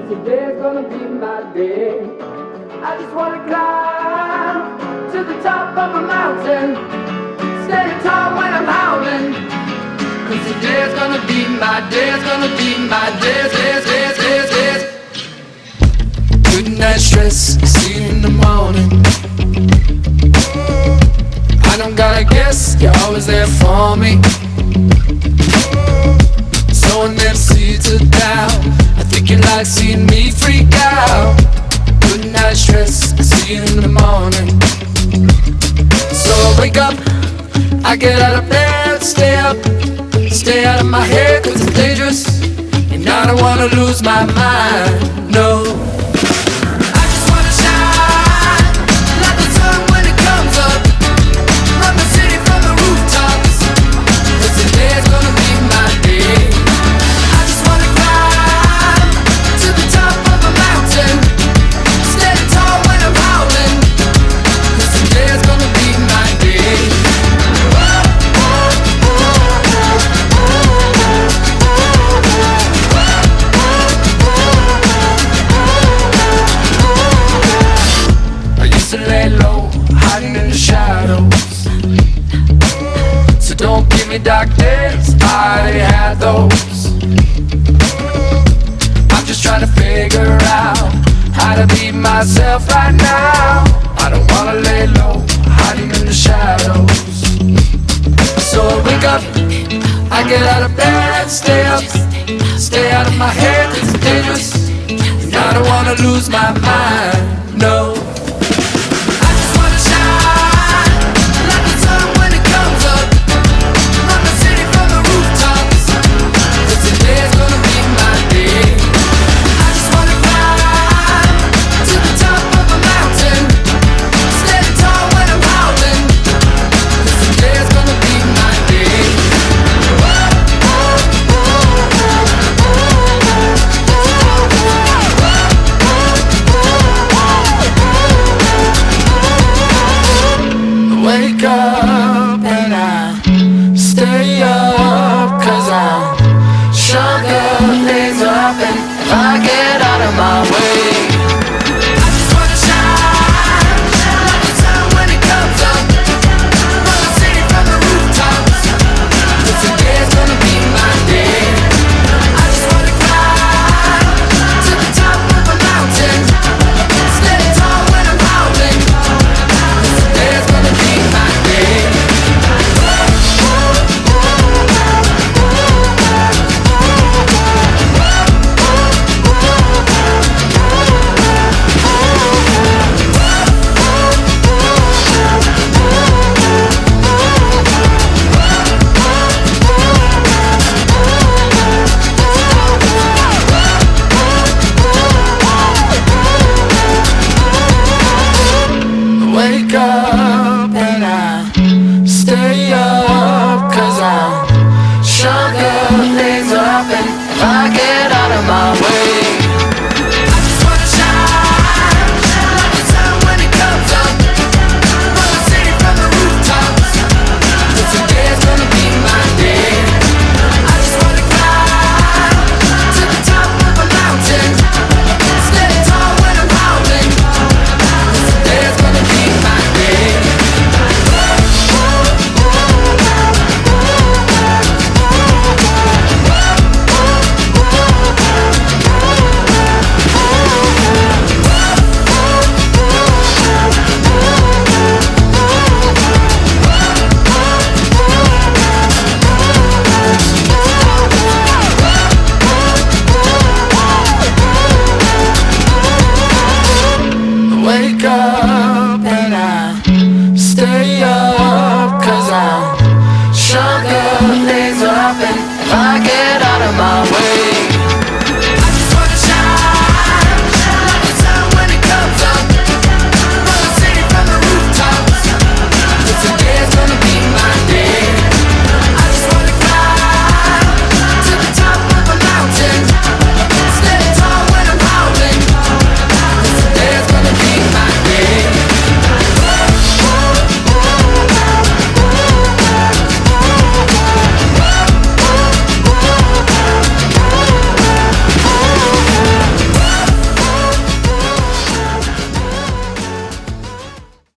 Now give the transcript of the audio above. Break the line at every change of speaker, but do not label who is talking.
today's gonna be my day. I just wanna climb to the top of a mountain, standing tall when I'm howling. Cause today's gonna be my day, it's gonna be my day, day. Good night stress, see you in the morning. I don't gotta guess, you're always there for me. Sowing them seeds of doubt, I think you like seeing me freak out. Good night stress, see you in the morning. So I wake up, I get out of bed, stay up, stay out of my head cause it's dangerous. And I don't wanna lose my mind, no. I just wanna shine like the sun when it comes up, run the city from the rooftops. Cause today's gonna be my day. I just wanna climb to the top of a mountain, stand tall when I'm howling. Cause today's gonna be my day. To lay low, hiding in the shadows. So don't give me dark days, I already had those. I'm just trying to figure out how to be myself right now. I don't wanna lay low, hiding in the shadows. So I wake up, I get out of bed, stay up, stay out of my head, it's dangerous. And I don't wanna lose my mind.